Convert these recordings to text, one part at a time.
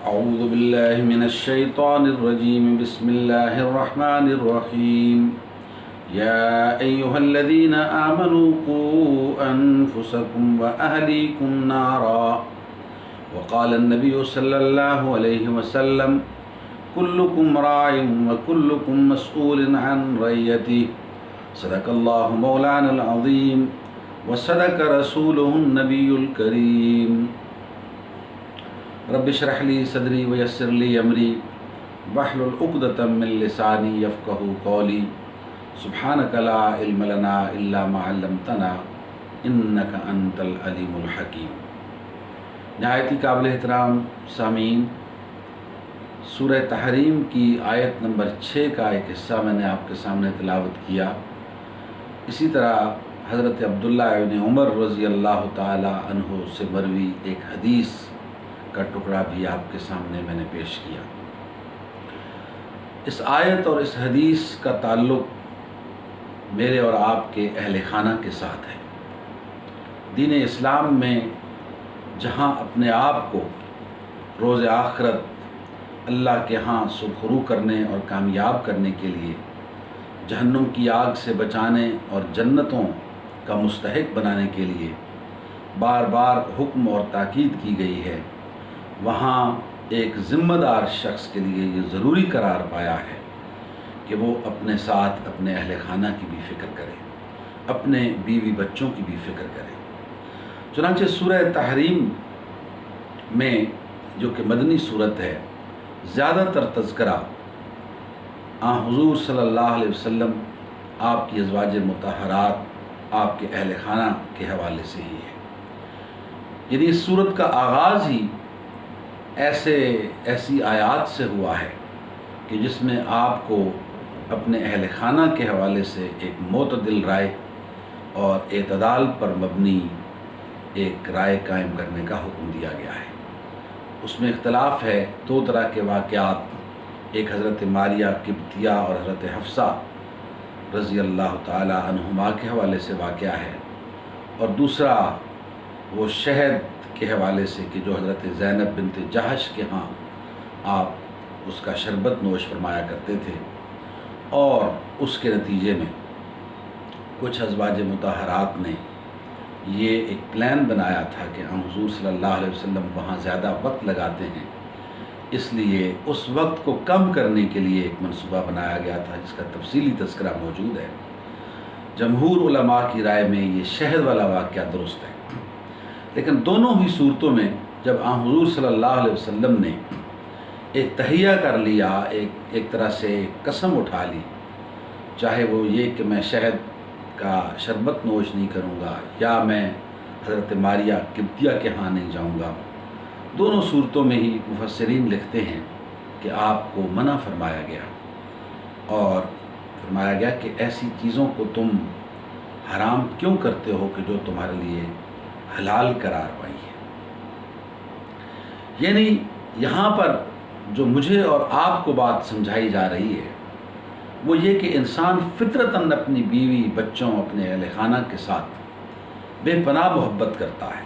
اعوذ باللہ من الشیطان الرجیم بسم اللہ الرحمن الرحیم یا ایہا الذین آمنوا قوا انفسکم واہلیکم نارا وقال النبی صلی اللہ علیہ وسلم کلکم راع وکلکم مسئول عن رعیتہ صدق اللہ مولانا العظیم وصدق رسولہ النبی الکریم رب اشرح لی صدری ویسر لی امری واحلل عقدۃ من لسانی یفقہوا قولی سبحانک لا علم لنا الا ما علمتنا انک انت العلیم الحکیم۔ نہایت ہی قابل احترام سامعین، سورہ تحریم کی آیت نمبر 6 کا ایک حصہ میں نے آپ کے سامنے تلاوت کیا۔ اسی طرح حضرت عبداللہ ابن عمر رضی اللہ تعالی عنہ سے مروی ایک حدیث کا ٹکڑا بھی آپ کے سامنے میں نے پیش کیا۔ اس آیت اور اس حدیث کا تعلق میرے اور آپ کے اہل خانہ کے ساتھ ہے۔ دین اسلام میں جہاں اپنے آپ کو روز آخرت اللہ کے ہاں سرخرو کرنے اور کامیاب کرنے کے لیے جہنم کی آگ سے بچانے اور جنتوں کا مستحق بنانے کے لیے بار بار حکم اور تاکید کی گئی ہے، وہاں ایک ذمہ دار شخص کے لیے یہ ضروری قرار پایا ہے کہ وہ اپنے ساتھ اپنے اہل خانہ کی بھی فکر کرے، اپنے بیوی بچوں کی بھی فکر کرے۔ چنانچہ سورہ تحریم میں جو کہ مدنی صورت ہے، زیادہ تر تذکرہ حضور صلی اللہ علیہ وسلم، آپ کی ازواج مطہرات، آپ کے اہل خانہ کے حوالے سے ہی ہے۔ یعنی اس صورت کا آغاز ہی ایسی آیات سے ہوا ہے کہ جس میں آپ کو اپنے اہل خانہ کے حوالے سے ایک معتدل رائے اور اعتدال پر مبنی ایک رائے قائم کرنے کا حکم دیا گیا ہے۔ اس میں اختلاف ہے، دو طرح کے واقعات، ایک حضرت ماریہ قبطیہ اور حضرت حفصہ رضی اللہ تعالی عنہما کے حوالے سے واقعہ ہے، اور دوسرا وہ شہد کے حوالے سے کہ جو حضرت زینب بنت جہش کے ہاں آپ اس کا شربت نوش فرمایا کرتے تھے، اور اس کے نتیجے میں کچھ ازواج مطہرات نے یہ ایک پلان بنایا تھا کہ ہم حضور صلی اللہ علیہ وسلم وہاں زیادہ وقت لگاتے ہیں، اس لیے اس وقت کو کم کرنے کے لیے ایک منصوبہ بنایا گیا تھا جس کا تفصیلی تذکرہ موجود ہے۔ جمہور علماء کی رائے میں یہ شہد والا واقعہ درست ہے، لیکن دونوں ہی صورتوں میں جب حضور صلی اللہ علیہ وسلم نے ایک تہیہ کر لیا، ایک طرح سے قسم اٹھا لی، چاہے وہ یہ کہ میں شہد کا شربت نوش نہیں کروں گا یا میں حضرت ماریہ قبطیہ کے ہاں نہیں جاؤں گا، دونوں صورتوں میں ہی مفسرین لکھتے ہیں کہ آپ کو منع فرمایا گیا، اور فرمایا گیا کہ ایسی چیزوں کو تم حرام کیوں کرتے ہو کہ جو تمہارے لیے حلال قرار پائی ہے۔ یعنی یہاں پر جو مجھے اور آپ کو بات سمجھائی جا رہی ہے وہ یہ کہ انسان فطرتاً اپنی بیوی بچوں اپنے اہل خانہ کے ساتھ بے پناہ محبت کرتا ہے،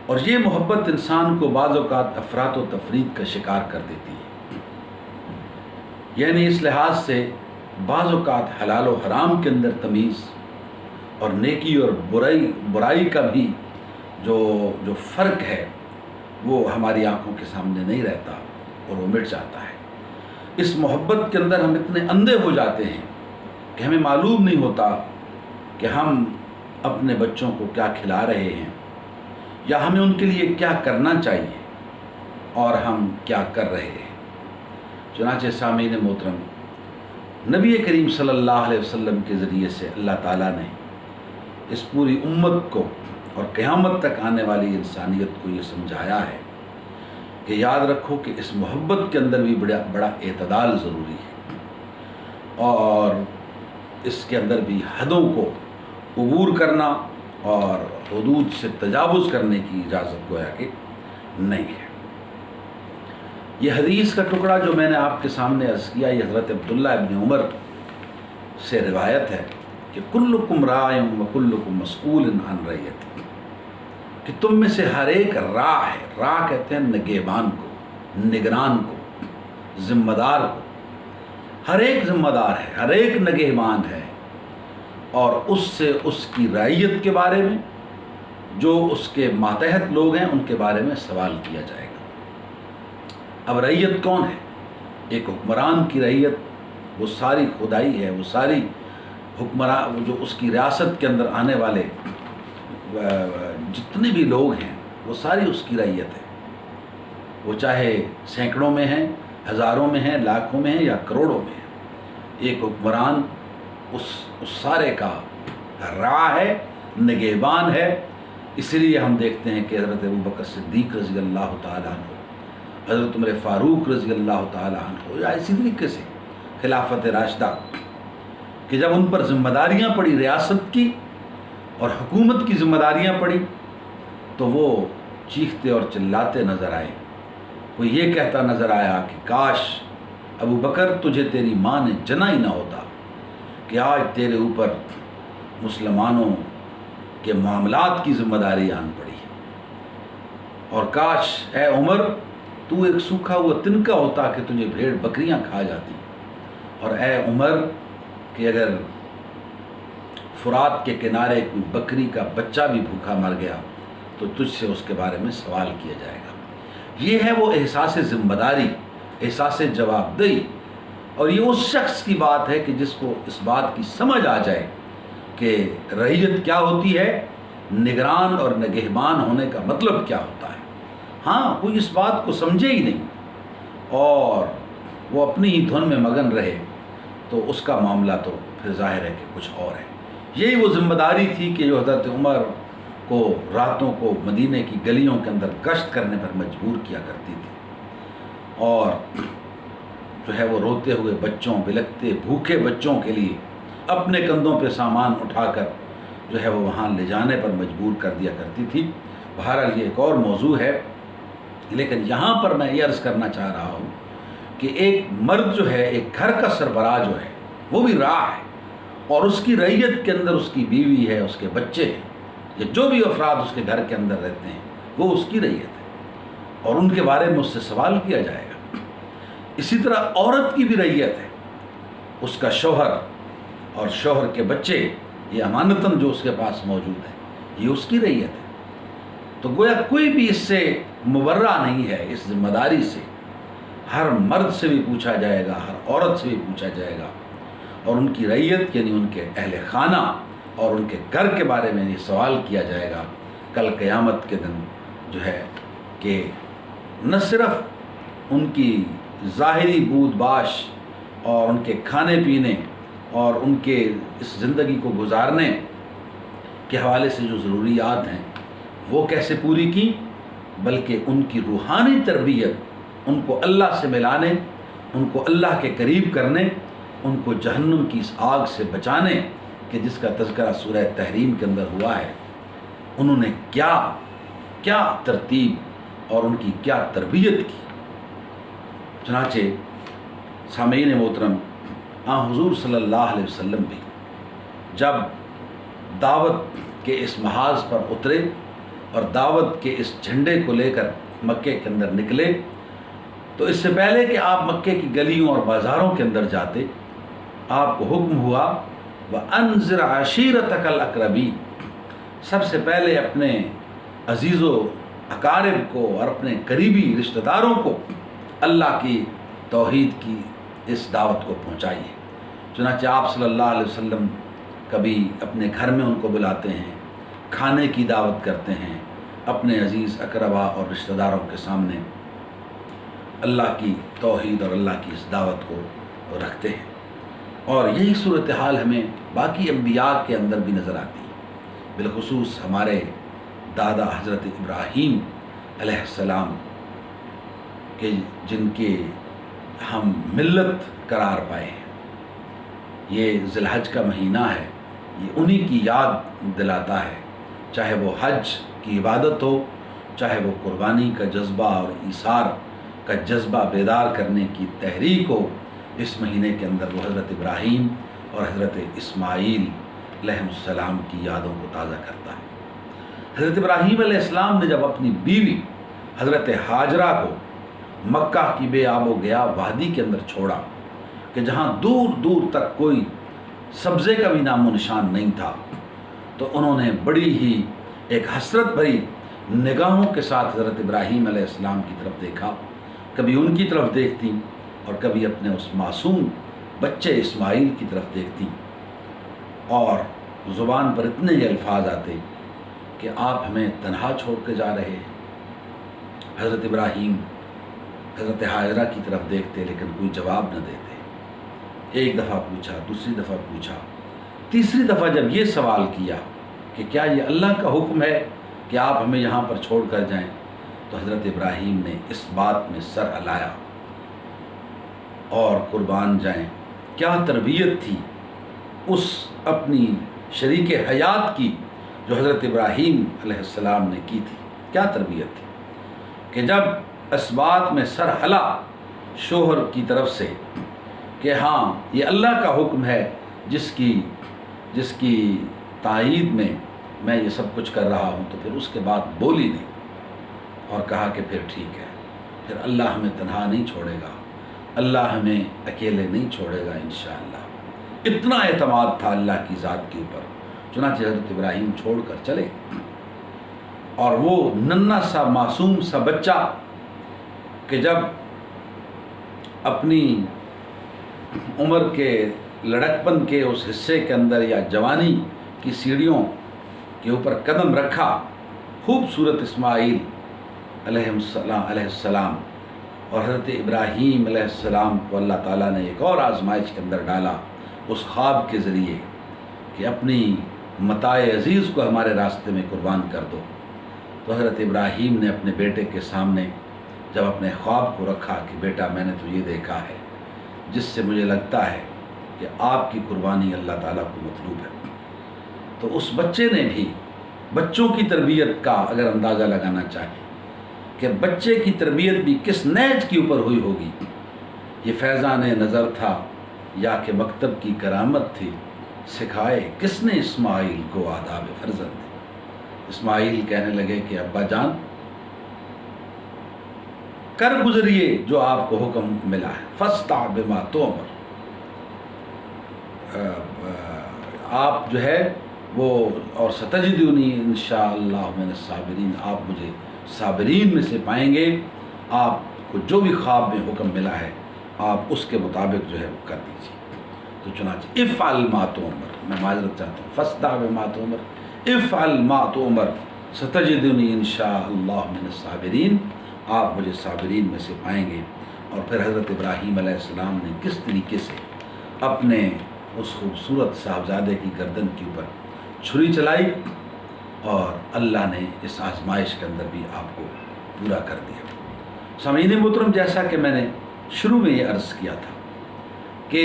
اور یہ محبت انسان کو بعض اوقات افراط و تفرید کا شکار کر دیتی ہے۔ یعنی اس لحاظ سے بعض اوقات حلال و حرام کے اندر تمیز اور نیکی اور برائی کا بھی جو فرق ہے وہ ہماری آنکھوں کے سامنے نہیں رہتا اور وہ مٹ جاتا ہے۔ اس محبت کے اندر ہم اتنے اندھے ہو جاتے ہیں کہ ہمیں معلوم نہیں ہوتا کہ ہم اپنے بچوں کو کیا کھلا رہے ہیں یا ہمیں ان کے لیے کیا کرنا چاہیے اور ہم کیا کر رہے ہیں۔ چنانچہ سامعین محترم، نبی کریم صلی اللہ علیہ وسلم کے ذریعے سے اللہ تعالیٰ نے اس پوری امت کو اور قیامت تک آنے والی انسانیت کو یہ سمجھایا ہے کہ یاد رکھو کہ اس محبت کے اندر بھی بڑا اعتدال ضروری ہے، اور اس کے اندر بھی حدوں کو عبور کرنا اور حدود سے تجاوز کرنے کی اجازت گویا کہ نہیں ہے۔ یہ حدیث کا ٹکڑا جو میں نے آپ کے سامنے عرض کیا، یہ حضرت عبداللہ ابن عمر سے روایت ہے کہ کلکم راع وکلکم مسئول عن رعیتہ، کہ تم میں سے ہر ایک راع ہے۔ راع کہتے ہیں نگہبان کو، نگران کو، ذمہ دار کو، ہر ایک ذمہ دار ہے، ہر ایک نگہبان ہے، اور اس سے اس کی رعیت کے بارے میں، جو اس کے ماتحت لوگ ہیں ان کے بارے میں سوال کیا جائے گا۔ اب رعیت کون ہے؟ ایک حکمران کی رعیت وہ ساری خدائی ہے، وہ ساری حکمران جو اس کی ریاست کے اندر آنے والے جتنے بھی لوگ ہیں وہ ساری اس کی رعیت ہے، وہ چاہے سینکڑوں میں ہیں، ہزاروں میں ہیں، لاکھوں میں ہیں یا کروڑوں میں ہیں۔ ایک حکمران اس سارے کا راہ ہے، نگہبان ہے۔ اسی لیے ہم دیکھتے ہیں کہ حضرت ابوبکر صدیق رضی اللہ تعالیٰ عنہ، حضرت عمر فاروق رضی اللہ تعالیٰ عنہ، یا اسی طریقے سے خلافت راشدہ، کہ جب ان پر ذمہ داریاں پڑی ریاست کی اور حکومت کی ذمہ داریاں پڑی تو وہ چیختے اور چلاتے نظر آئے۔ کوئی یہ کہتا نظر آیا کہ کاش ابو بکر تجھے تیری ماں نے جنا ہی نہ ہوتا کہ آج تیرے اوپر مسلمانوں کے معاملات کی ذمہ داری آن پڑی، اور کاش اے عمر تو ایک سوکھا ہوا تنکا ہوتا کہ تجھے بھیڑ بکریاں کھا جاتی، اور اے عمر کہ اگر فرات کے کنارے کوئی بکری کا بچہ بھی بھوکا مر گیا تو تجھ سے اس کے بارے میں سوال کیا جائے گا۔ یہ ہے وہ احساس ذمہ داری، احساس جواب دہی، اور یہ اس شخص کی بات ہے کہ جس کو اس بات کی سمجھ آ جائے کہ رعیت کیا ہوتی ہے، نگران اور نگہبان ہونے کا مطلب کیا ہوتا ہے۔ ہاں، کوئی اس بات کو سمجھے ہی نہیں اور وہ اپنی ہی دھن میں مگن رہے تو اس کا معاملہ تو پھر ظاہر ہے کہ کچھ اور ہے۔ یہی وہ ذمہ داری تھی کہ جو حضرت عمر کو راتوں کو مدینے کی گلیوں کے اندر گشت کرنے پر مجبور کیا کرتی تھی، اور جو ہے وہ روتے ہوئے بچوں، بلکتے بھوکے بچوں کے لیے اپنے کندھوں پہ سامان اٹھا کر جو ہے وہ وہاں لے جانے پر مجبور کر دیا کرتی تھی۔ بہرحال یہ ایک اور موضوع ہے، لیکن یہاں پر میں یہ عرض کرنا چاہ رہا ہوں کہ ایک مرد جو ہے، ایک گھر کا سربراہ جو ہے، وہ بھی راہ ہے، اور اس کی رعیت کے اندر اس کی بیوی ہے، اس کے بچے ہیں، یا جو بھی افراد اس کے گھر کے اندر رہتے ہیں وہ اس کی رعیت ہے، اور ان کے بارے میں اس سے سوال کیا جائے گا۔ اسی طرح عورت کی بھی رعیت ہے، اس کا شوہر اور شوہر کے بچے، یہ امانتاً جو اس کے پاس موجود ہے، یہ اس کی رعیت ہے۔ تو گویا کوئی بھی اس سے مبرہ نہیں ہے، اس ذمہ داری سے ہر مرد سے بھی پوچھا جائے گا، ہر عورت سے بھی پوچھا جائے گا، اور ان کی رعیت یعنی ان کے اہل خانہ اور ان کے گھر کے بارے میں یہ سوال کیا جائے گا کل قیامت کے دن، جو ہے کہ نہ صرف ان کی ظاہری بود باش اور ان کے کھانے پینے اور ان کے اس زندگی کو گزارنے کے حوالے سے جو ضروریات ہیں وہ کیسے پوری کی، بلکہ ان کی روحانی تربیت، ان کو اللہ سے ملانے، ان کو اللہ کے قریب کرنے، ان کو جہنم کی اس آگ سے بچانے کہ جس کا تذکرہ سورہ تحریم کے اندر ہوا ہے، انہوں نے کیا ترتیب اور ان کی کیا تربیت کی۔ چنانچہ سامعین محترم، حضور صلی اللہ علیہ وسلم بھی جب دعوت کے اس محاذ پر اترے اور دعوت کے اس جھنڈے کو لے کر مکے کے اندر نکلے، تو اس سے پہلے کہ آپ مکے کی گلیوں اور بازاروں کے اندر جاتے، آپ کو حکم ہوا وَأَنذِرْ عَشِيرَتَكَ الْأَقْرَبِينَ، سب سے پہلے اپنے عزیز و اقارب کو اور اپنے قریبی رشتہ داروں کو اللہ کی توحید کی اس دعوت کو پہنچائیے۔ چنانچہ آپ صلی اللہ علیہ وسلم کبھی اپنے گھر میں ان کو بلاتے ہیں، کھانے کی دعوت کرتے ہیں، اپنے عزیز اقربا اور رشتہ داروں کے سامنے اللہ کی توحید اور اللہ کی اس دعوت کو رکھتے ہیں۔ اور یہی صورتحال ہمیں باقی انبیاء کے اندر بھی نظر آتی ہے، بالخصوص ہمارے دادا حضرت ابراہیم علیہ السلام کہ جن کے ہم ملت قرار پائے ہیں۔ یہ ذی الحج کا مہینہ ہے، یہ انہی کی یاد دلاتا ہے، چاہے وہ حج کی عبادت ہو، چاہے وہ قربانی کا جذبہ اور ایثار کا جذبہ بیدار کرنے کی تحریک ہو، اس مہینے کے اندر وہ حضرت ابراہیم اور حضرت اسماعیل علیہ السلام کی یادوں کو تازہ کرتا ہے۔ حضرت ابراہیم علیہ السلام نے جب اپنی بیوی حضرت ہاجرہ کو مکہ کی بے آب و گیا وادی کے اندر چھوڑا کہ جہاں دور دور تک کوئی سبزے کا بھی نام و نشان نہیں تھا، تو انہوں نے بڑی ہی ایک حسرت بھری نگاہوں کے ساتھ حضرت ابراہیم علیہ السلام کی طرف دیکھا، کبھی ان کی طرف دیکھتی اور کبھی اپنے اس معصوم بچے اسماعیل کی طرف دیکھتی، اور زبان پر اتنے ہی الفاظ آتے کہ آپ ہمیں تنہا چھوڑ کے جا رہے ہیں۔ حضرت ابراہیم حضرت حاجرہ کی طرف دیکھتے لیکن کوئی جواب نہ دیتے۔ ایک دفعہ پوچھا، دوسری دفعہ پوچھا، تیسری دفعہ جب یہ سوال کیا کہ کیا یہ اللہ کا حکم ہے کہ آپ ہمیں یہاں پر چھوڑ کر جائیں، تو حضرت ابراہیم نے اس بات میں سر ہلایا، اور قربان جائیں کیا تربیت تھی اس اپنی شریک حیات کی جو حضرت ابراہیم علیہ السلام نے کی تھی، کیا تربیت تھی کہ جب اس بات میں سر ہلا شوہر کی طرف سے کہ ہاں یہ اللہ کا حکم ہے جس کی تائید میں یہ سب کچھ کر رہا ہوں، تو پھر اس کے بعد بولی نہیں اور کہا کہ پھر ٹھیک ہے، پھر اللہ ہمیں تنہا نہیں چھوڑے گا، اللہ ہمیں اکیلے نہیں چھوڑے گا انشاءاللہ۔ اتنا اعتماد تھا اللہ کی ذات کے اوپر، چنانچہ حضرت ابراہیم چھوڑ کر چلے، اور وہ ننھا سا معصوم سا بچہ کہ جب اپنی عمر کے لڑکپن کے اس حصے کے اندر یا جوانی کی سیڑھیوں کے اوپر قدم رکھا، خوبصورت اسماعیل علیہ السلام اور حضرت ابراہیم علیہ السلام کو اللہ تعالیٰ نے ایک اور آزمائش کے اندر ڈالا اس خواب کے ذریعے کہ اپنی متاع عزیز کو ہمارے راستے میں قربان کر دو۔ تو حضرت ابراہیم نے اپنے بیٹے کے سامنے جب اپنے خواب کو رکھا کہ بیٹا میں نے تو یہ دیکھا ہے جس سے مجھے لگتا ہے کہ آپ کی قربانی اللہ تعالیٰ کو مطلوب ہے، تو اس بچے نے بھی بچوں کی تربیت کا اگر اندازہ لگانا چاہیں کہ بچے کی تربیت بھی کس نیج کے اوپر ہوئی ہوگی، یہ فیضان نظر تھا یا کہ مکتب کی کرامت تھی، سکھائے کس نے اسماعیل کو آداب فرزند۔ اسماعیل کہنے لگے کہ ابا جان کر گزریے جو آپ کو حکم ملا ہے، فاستع بما تؤمر، آپ جو ہے وہ اور ستجدنی انشاءاللہ من الصابرین، آپ مجھے صابرین میں سے پائیں گے، آپ کو جو بھی خواب میں حکم ملا ہے آپ اس کے مطابق جو ہے وہ کر دیجیے۔ تو چنانچہ افعل ما تؤمر، میں معذرت چاہتا ہوں، فاستع بما تؤمر، افعل ما تؤمر ستجدنی انشاءاللہ من الصابرین، آپ مجھے صابرین میں سے پائیں گے۔ اور پھر حضرت ابراہیم علیہ السلام نے کس طریقے سے اپنے اس خوبصورت صاحبزادے کی گردن کے اوپر چھری چلائی، اور اللہ نے اس آزمائش کے اندر بھی آپ کو پورا کر دیا۔ سامعین محترم، جیسا کہ میں نے شروع میں یہ عرض کیا تھا کہ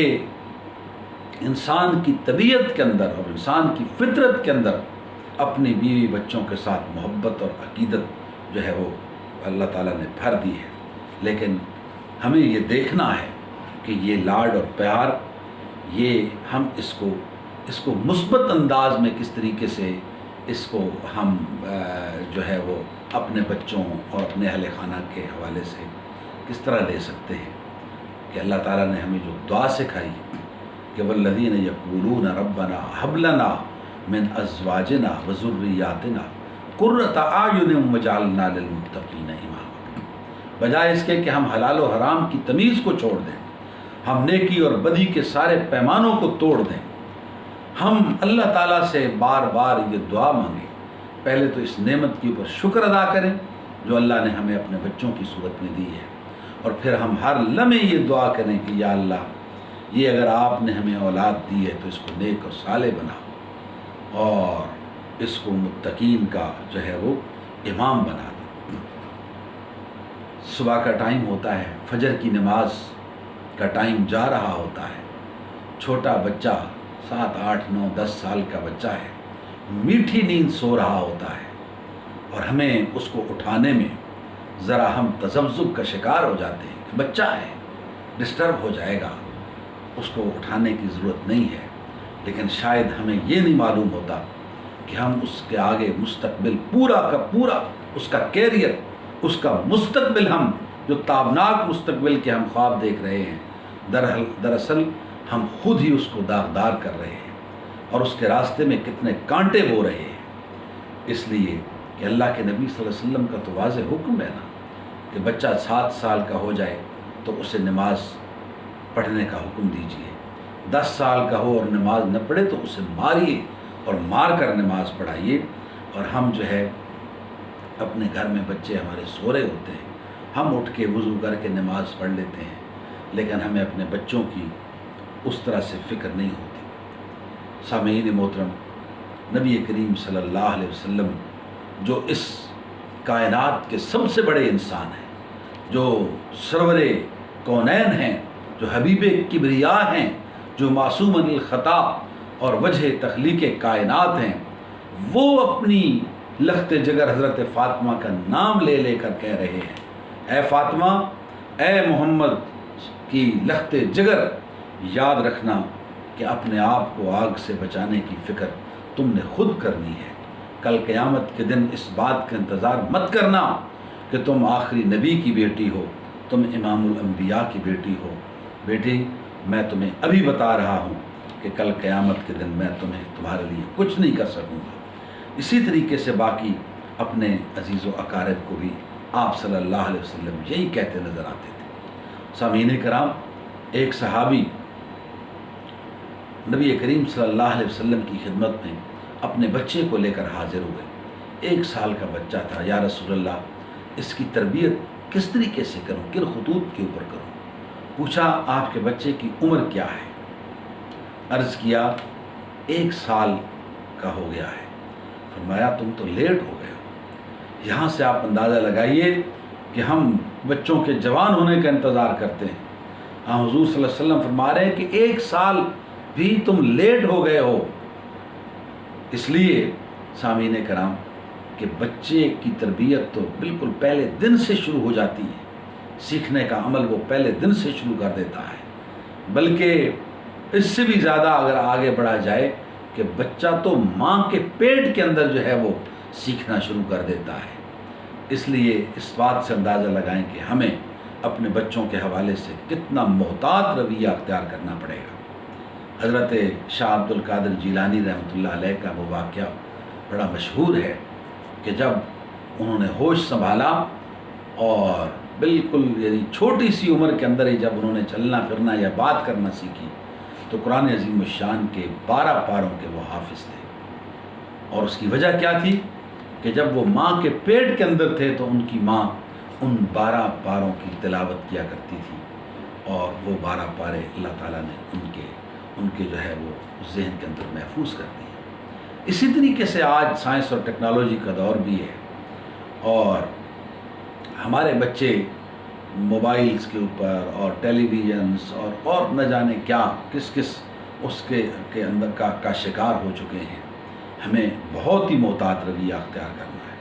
انسان کی طبیعت کے اندر اور انسان کی فطرت کے اندر اپنی بیوی بچوں کے ساتھ محبت اور عقیدت جو ہے وہ اللہ تعالیٰ نے بھر دی ہے، لیکن ہمیں یہ دیکھنا ہے کہ یہ لاڈ اور پیار یہ ہم اس کو مثبت انداز میں کس طریقے سے اس کو ہم جو ہے وہ اپنے بچوں اور اپنے اہل خانہ کے حوالے سے کس طرح لے سکتے ہیں کہ اللہ تعالیٰ نے ہمیں جو دعا سکھائی کہ والذین یقولون ربنا هب لنا من ازواجنا وذریاتنا قرۃ اعین واجعلنا للمتقین اماما، بجائے اس کے کہ ہم حلال و حرام کی تمیز کو چھوڑ دیں، ہم نیکی اور بدی کے سارے پیمانوں کو توڑ دیں، ہم اللہ تعالیٰ سے بار بار یہ دعا مانگیں، پہلے تو اس نعمت کے اوپر شکر ادا کریں جو اللہ نے ہمیں اپنے بچوں کی صورت میں دی ہے، اور پھر ہم ہر لمحے یہ دعا کریں کہ یا اللہ یہ اگر آپ نے ہمیں اولاد دی ہے تو اس کو نیک اور صالح بنا، اور اس کو متقین کا جو ہے وہ امام بنا دے۔ صبح کا ٹائم ہوتا ہے، فجر کی نماز کا ٹائم جا رہا ہوتا ہے، چھوٹا بچہ 7 8 9 10 سال کا بچہ ہے، میٹھی نیند سو رہا ہوتا ہے، اور ہمیں اس کو اٹھانے میں ذرا ہم تذبذب کا شکار ہو جاتے ہیں کہ بچہ ہے، ڈسٹرب ہو جائے گا، اس کو اٹھانے کی ضرورت نہیں ہے، لیکن شاید ہمیں یہ نہیں معلوم ہوتا کہ ہم اس کے آگے مستقبل پورا کا پورا، اس کا کیریئر، اس کا مستقبل ہم جو تابناک مستقبل کے ہم خواب دیکھ رہے ہیں، دراصل ہم خود ہی اس کو داغدار کر رہے ہیں اور اس کے راستے میں کتنے کانٹے بو رہے ہیں۔ اس لیے کہ اللہ کے نبی صلی اللہ علیہ وسلم کا تو واضح حکم ہے نا کہ بچہ 7 سال کا ہو جائے تو اسے نماز پڑھنے کا حکم دیجیے، 10 سال کا ہو اور نماز نہ پڑھے تو اسے ماریے اور مار کر نماز پڑھائیے۔ اور ہم جو ہے اپنے گھر میں بچے ہمارے سو رہے ہوتے ہیں، ہم اٹھ کے وضو کر کے نماز پڑھ لیتے ہیں، لیکن ہمیں اپنے بچوں کی اس طرح سے فکر نہیں ہوتی۔ سامعین محترم، نبی کریم صلی اللہ علیہ وسلم جو اس کائنات کے سب سے بڑے انسان ہیں، جو سرور کونین ہیں، جو حبیب کبریا ہیں، جو معصوم عن الخطا اور وجہ تخلیق کائنات ہیں، وہ اپنی لخت جگر حضرت فاطمہ کا نام لے لے کر کہہ رہے ہیں، اے فاطمہ، اے محمد کی لخت جگر، یاد رکھنا کہ اپنے آپ کو آگ سے بچانے کی فکر تم نے خود کرنی ہے۔ کل قیامت کے دن اس بات کا انتظار مت کرنا کہ تم آخری نبی کی بیٹی ہو، تم امام الانبیاء کی بیٹی ہو۔ بیٹی، میں تمہیں ابھی بتا رہا ہوں کہ کل قیامت کے دن میں تمہارے لیے کچھ نہیں کر سکوں گا۔ اسی طریقے سے باقی اپنے عزیز و اقارب کو بھی آپ صلی اللہ علیہ وسلم یہی کہتے نظر آتے تھے۔ سامعین کرام، ایک صحابی نبی کریم صلی اللہ علیہ وسلم کی خدمت میں اپنے بچے کو لے کر حاضر ہوئے۔ 1 سال کا بچہ تھا۔ یا رسول اللہ، اس کی تربیت کس طریقے سے کروں، کن خطوط کے اوپر کروں؟ پوچھا، آپ کے بچے کی عمر کیا ہے؟ عرض کیا 1 سال کا ہو گیا ہے۔ فرمایا تم تو لیٹ ہو گئے ہو۔ یہاں سے آپ اندازہ لگائیے کہ ہم بچوں کے جوان ہونے کا انتظار کرتے ہیں، ہاں حضور صلی اللہ علیہ وسلم فرما رہے ہیں کہ 1 سال بھی تم لیٹ ہو گئے ہو۔ اس لیے سامعین کرام کہ بچے کی تربیت تو بالکل پہلے دن سے شروع ہو جاتی ہے، سیکھنے کا عمل وہ پہلے دن سے شروع کر دیتا ہے، بلکہ اس سے بھی زیادہ اگر آگے بڑھا جائے کہ بچہ تو ماں کے پیٹ کے اندر جو ہے وہ سیکھنا شروع کر دیتا ہے۔ اس لیے اس بات سے اندازہ لگائیں کہ ہمیں اپنے بچوں کے حوالے سے کتنا محتاط رویہ اختیار کرنا پڑے گا۔ حضرت شاہ عبد القادر جیلانی رحمۃ اللہ علیہ کا وہ واقعہ بڑا مشہور ہے کہ جب انہوں نے ہوش سنبھالا اور بالکل یعنی چھوٹی سی عمر کے اندر ہی جب انہوں نے چلنا پھرنا یا بات کرنا سیکھی تو قرآن عظیم الشان کے 12 پاروں کے وہ حافظ تھے۔ اور اس کی وجہ کیا تھی کہ جب وہ ماں کے پیٹ کے اندر تھے تو ان کی ماں ان 12 پاروں کی تلاوت کیا کرتی تھی، اور وہ 12 پارے اللہ تعالیٰ نے ان کے جو ہے وہ ذہن کے اندر محفوظ کر دی۔ اسی طریقے سے آج سائنس اور ٹیکنالوجی کا دور بھی ہے، اور ہمارے بچے موبائلز کے اوپر اور ٹیلی ویژنس اور نہ جانے کیا کس اس کے اندر کا شکار ہو چکے ہیں۔ ہمیں بہت ہی محتاط رویہ اختیار کرنا ہے۔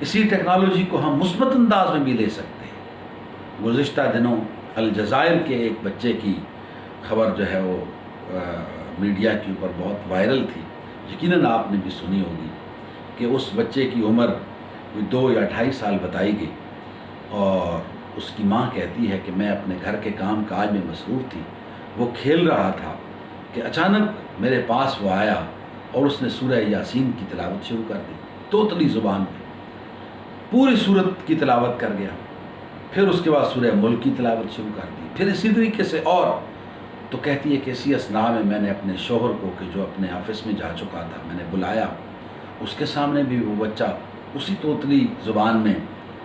اسی ٹیکنالوجی کو ہم مثبت انداز میں بھی لے سکتے ہیں۔ گزشتہ دنوں الجزائر کے ایک بچے کی خبر جو ہے وہ میڈیا کے اوپر بہت وائرل تھی، یقیناً آپ نے بھی سنی ہوگی کہ اس بچے کی عمر 2 یا 2.5 سال بتائی گئی، اور اس کی ماں کہتی ہے کہ میں اپنے گھر کے کام کاج میں مصروف تھی، وہ کھیل رہا تھا کہ اچانک میرے پاس وہ آیا اور اس نے سورہ یاسین کی تلاوت شروع کر دی، توتلی زبان میں پوری سورت کی تلاوت کر گیا۔ پھر اس کے بعد سورہ ملک کی تلاوت شروع کر دی، پھر اسی طریقے سے اور تو کہتی ہے کہ اسی اثناء میں میں نے اپنے شوہر کو کہ جو اپنے آفس میں جا چکا تھا میں نے بلایا، اس کے سامنے بھی وہ بچہ اسی توتلی زبان میں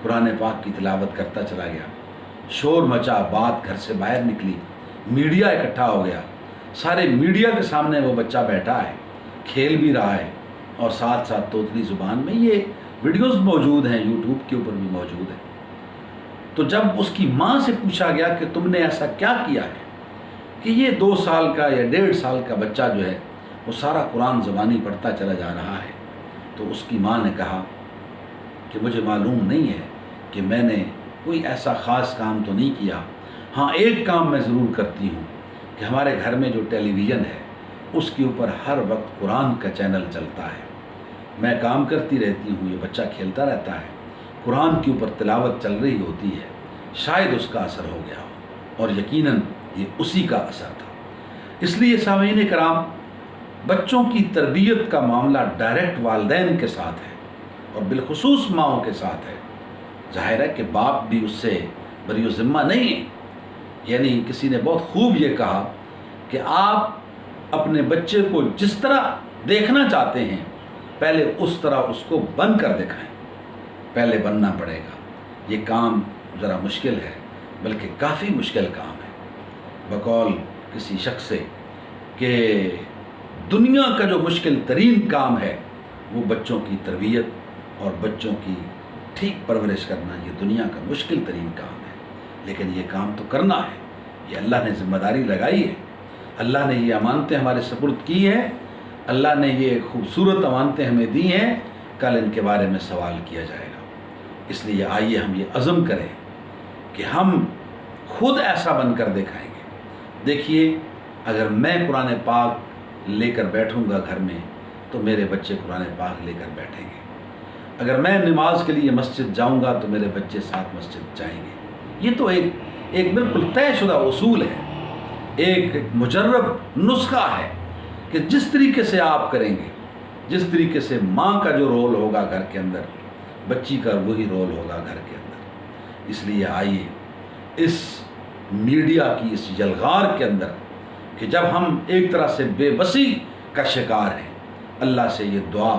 قرآن پاک کی تلاوت کرتا چلا گیا۔ شور مچا، بات گھر سے باہر نکلی، میڈیا اکٹھا ہو گیا، سارے میڈیا کے سامنے وہ بچہ بیٹھا ہے، کھیل بھی رہا ہے اور ساتھ ساتھ توتلی زبان میں۔ یہ ویڈیوز موجود ہیں، یوٹیوب کے اوپر بھی موجود ہیں۔ تو جب اس کی ماں سے پوچھا گیا کہ تم نے ایسا کیا کیا ہے کہ یہ 2 سال کا یا 1.5 سال کا بچہ جو ہے وہ سارا قرآن زبانی پڑھتا چلا جا رہا ہے، تو اس کی ماں نے کہا کہ مجھے معلوم نہیں ہے کہ میں نے کوئی ایسا خاص کام تو نہیں کیا، ہاں ایک کام میں ضرور کرتی ہوں کہ ہمارے گھر میں جو ٹیلی ویژن ہے اس کے اوپر ہر وقت قرآن کا چینل چلتا ہے، میں کام کرتی رہتی ہوں، یہ بچہ کھیلتا رہتا ہے، قرآن کے اوپر تلاوت چل رہی ہوتی ہے، شاید اس کا اثر ہو گیا ہو، اور یقیناً یہ اسی کا اثر تھا۔ اس لیے سامعین کرام، بچوں کی تربیت کا معاملہ ڈائریکٹ والدین کے ساتھ ہے، اور بالخصوص ماؤں کے ساتھ ہے۔ ظاہر ہے کہ باپ بھی اس سے بری ذمہ نہیں ہے۔ یعنی کسی نے بہت خوب یہ کہا کہ آپ اپنے بچے کو جس طرح دیکھنا چاہتے ہیں، پہلے اس طرح اس کو بن کر دکھائیں۔ پہلے بننا پڑے گا۔ یہ کام ذرا مشکل ہے، بلکہ کافی مشکل کام ہے۔ بقول کسی شخص سے کہ دنیا کا جو مشکل ترین کام ہے وہ بچوں کی تربیت اور بچوں کی ٹھیک پرورش کرنا، یہ دنیا کا مشکل ترین کام ہے، لیکن یہ کام تو کرنا ہے۔ یہ اللہ نے ذمہ داری لگائی ہے، اللہ نے یہ امانتیں ہمارے سپرد کی ہیں، اللہ نے یہ خوبصورت امانتیں ہمیں دی ہیں، کل ان کے بارے میں سوال کیا جائے گا۔ اس لیے آئیے ہم یہ عزم کریں کہ ہم خود ایسا بن کر دکھائیں گے۔ دیکھیے، اگر میں قرآن پاک لے کر بیٹھوں گا گھر میں تو میرے بچے قرآن پاک لے کر بیٹھیں گے۔ اگر میں نماز کے لیے مسجد جاؤں گا تو میرے بچے ساتھ مسجد جائیں گے۔ یہ تو ایک بالکل طے شدہ اصول ہے، ایک مجرب نسخہ ہے کہ جس طریقے سے آپ کریں گے، جس طریقے سے ماں کا جو رول ہوگا گھر کے اندر، بچی کا وہی رول ہوگا گھر کے اندر۔ اس لیے آئیے اس میڈیا کی اس یلغار کے اندر کہ جب ہم ایک طرح سے بے بسی کا شکار ہیں، اللہ سے یہ دعا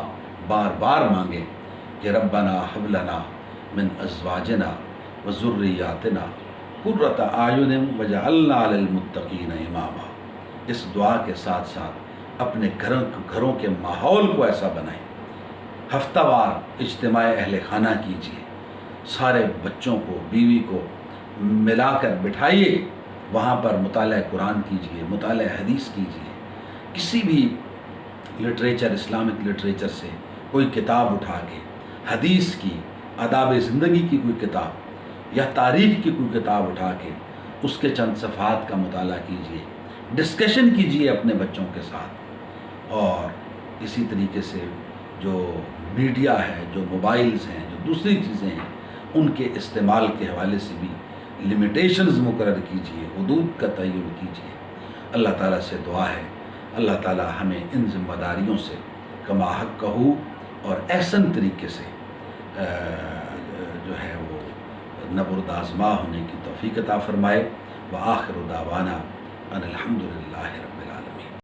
بار بار مانگیں کہ ربنا ہب لنا من ازواجنا وذریاتنا قرۃ اعین وجعلنا للمتقین اماما۔ اس دعا کے ساتھ ساتھ اپنے گھروں کے ماحول کو ایسا بنائیں۔ ہفتہ وار اجتماع اہل خانہ کیجیے، سارے بچوں کو، بیوی کو ملا کر بٹھائیے، وہاں پر مطالعہ قرآن کیجیے، مطالعہ حدیث کیجیے، کسی بھی لٹریچر، اسلامک لٹریچر سے کوئی کتاب اٹھا کے، حدیث کی، آداب زندگی کی کوئی کتاب یا تاریخ کی کوئی کتاب اٹھا کے اس کے چند صفحات کا مطالعہ کیجیے، ڈسکشن کیجیے اپنے بچوں کے ساتھ۔ اور اسی طریقے سے جو میڈیا ہے، جو موبائلز ہیں، جو دوسری چیزیں ہیں، ان کے استعمال کے حوالے سے بھی لمیٹیشنز مقرر کیجیے، حدود کا تعین کیجیے۔ اللہ تعالیٰ سے دعا ہے اللہ تعالیٰ ہمیں ان ذمہ داریوں سے کما حق ہو اور احسن طریقے سے جو ہے وہ نبردآزما ہونے کی توفیق عطا فرمائے۔ وآخر دعوانا ان الحمد للہ رب